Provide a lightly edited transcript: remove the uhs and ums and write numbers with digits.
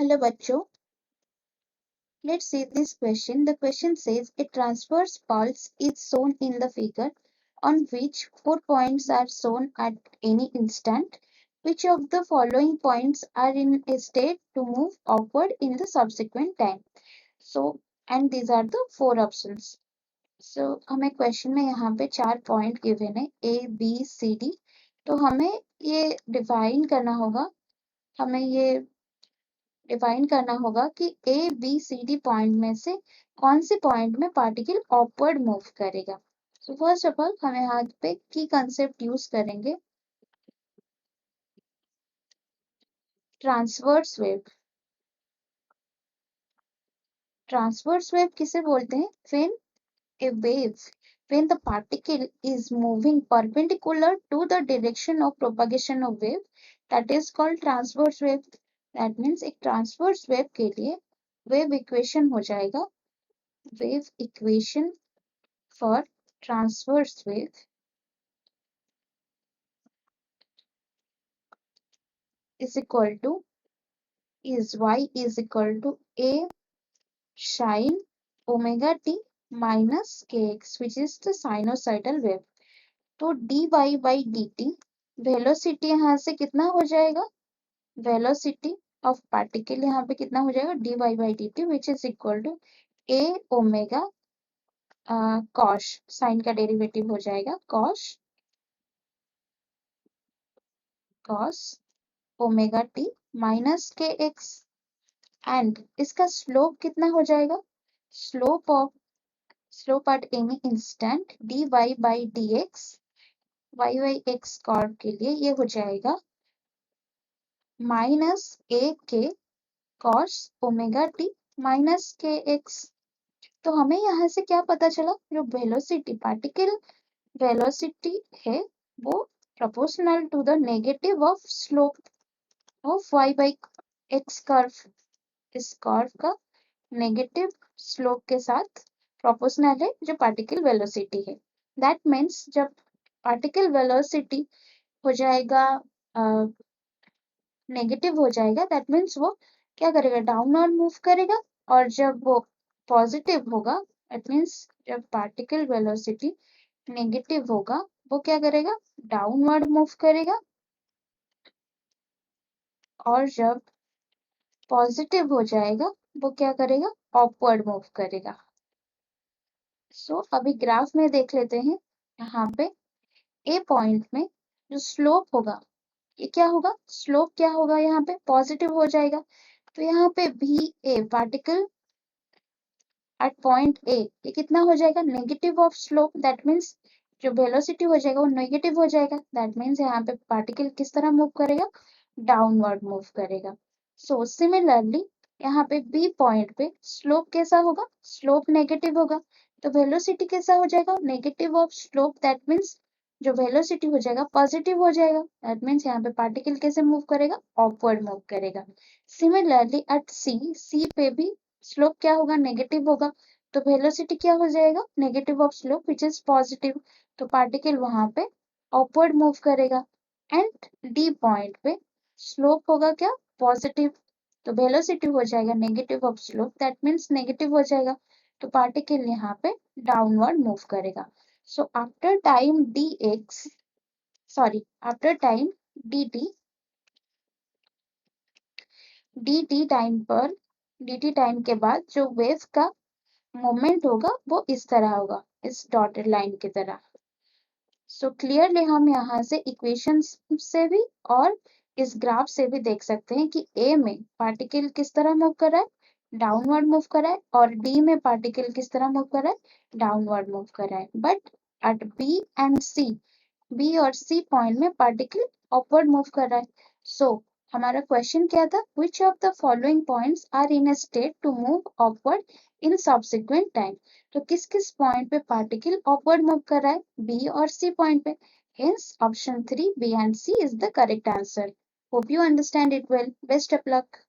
Hello बच्चों, let's see this question. The question says a transverse pulse is shown in the figure on which 4 points are shown at any instant. Which of the following points are in a state to move upward in the subsequent time? So, and these are the 4 options. So, हमें question में यहाँ पे 4 point given है A, B, C, D. तो हमें ये define करना होगा कि A B C D point में से कौन से पॉइंट में पार्टिकल अपवर्ड मूव करेगा. सो फर्स्ट ऑफ ऑल हम यहाँ पे की कंसेप्ट यूज करेंगे ट्रांसवर्स वेव. ट्रांसवर्स वेव किसे बोलते हैं? When the particle is moving perpendicular to the direction of propagation of wave, that is called transverse wave. That means एक transverse wave के लिए wave equation हो जाएगा. Wave equation for transverse wave is equal to y is equal to a sin omega t minus kx, which is the sinusoidal wave. तो dy by dt velocity यहाँ से कितना हो जाएगा? वेलोसिटी ऑफ पार्टिकल यहाँ पे कितना हो जाएगा? dy by dt which is equal to a omega cos, sine का डेरिवेटिव हो जाएगा cos omega t minus k x. And इसका स्लोप कितना हो जाएगा? Slope at any instant dy by dx y x curve के लिए ये हो जाएगा minus a k cos omega t minus k x. तो हमें यहाँ से क्या पता चला? जो वेलोसिटी पार्टिकल वेलोसिटी है वो proportional to the negative of slope of y by x curve. इस कर्व का नेगेटिव स्लोप के साथ प्रोपोर्शनल है जो पार्टिकल वेलोसिटी है. दैट मीन्स जब पार्टिकल वेलोसिटी हो जाएगा नेगेटिव हो जाएगा, दैट मीन्स वो क्या करेगा? डाउनवर्ड मूव करेगा. और जब वो पॉजिटिव होगा, दैट मीन्स जब पार्टिकल वेलोसिटी नेगेटिव होगा वो क्या करेगा? डाउनवर्ड मूव करेगा. और जब पॉजिटिव हो जाएगा वो क्या करेगा? अपवर्ड मूव करेगा. सो अभी ग्राफ में देख लेते हैं. यहाँ पे ए पॉइंट में जो स्लोप होगा ये क्या होगा? स्लोप क्या होगा? यहाँ पे पॉजिटिव हो जाएगा. तो यहाँ पे B A particle at point A ये कितना हो जाएगा? Negative of slope. That means जो वेलोसिटी हो जाएगा वो नेगेटिव हो जाएगा. दैट मीन्स यहाँ पे पार्टिकल किस तरह मूव करेगा? डाउनवर्ड मूव करेगा. सो सिमिलरली यहाँ पे बी पॉइंट पे स्लोप कैसा होगा? स्लोप नेगेटिव होगा. तो वेलोसिटी कैसा हो जाएगा? Negative of slope. That means जो वेलोसिटी हो जाएगा पॉजिटिव हो जाएगा. दैट मीन्स यहाँ पे पार्टिकल कैसे मूव करेगा? अपवर्ड मूव करेगा. सिमिलरली एट सी पे भी स्लोप क्या होगा? नेगेटिव होगा. तो वेलोसिटी क्या हो जाएगा? Negative of slope which is positive. तो पार्टिकल वहां पे अपवर्ड मूव करेगा. एंड डी पॉइंट पे स्लोप होगा क्या? पॉजिटिव. तो वेलोसिटी हो जाएगा negative of slope. That means negative हो जाएगा. तो पार्टिकल यहाँ पे डाउनवर्ड मूव करेगा. So after time dt time के बाद जो वेव का मोमेंट होगा वो इस तरह होगा, इस डॉटेड लाइन की तरह. सो क्लियरली हम यहाँ से इक्वेशन से भी और इस ग्राफ से भी देख सकते हैं कि ए में पार्टिकल किस तरह मूव कर रहा है? डाउनवर्ड मूव कर रहा है. और डी में पार्टिकल किस तरह मूव कर रहा है? डाउनवर्ड मूव कर रहा है. बट एट बी और सी पॉइंट में पार्टिकल अपवर्ड मूव कर रहा है. सो हमारा क्वेश्चन क्या था? Which of the following points are in a state to move upward in subsequent time. तो किस किस पॉइंट पे पार्टिकल अपवर्ड मूव कर रहा है? बी और सी पॉइंट पे. Hence option 3 B and C is the correct answer. Hope you understand it well. Best of luck.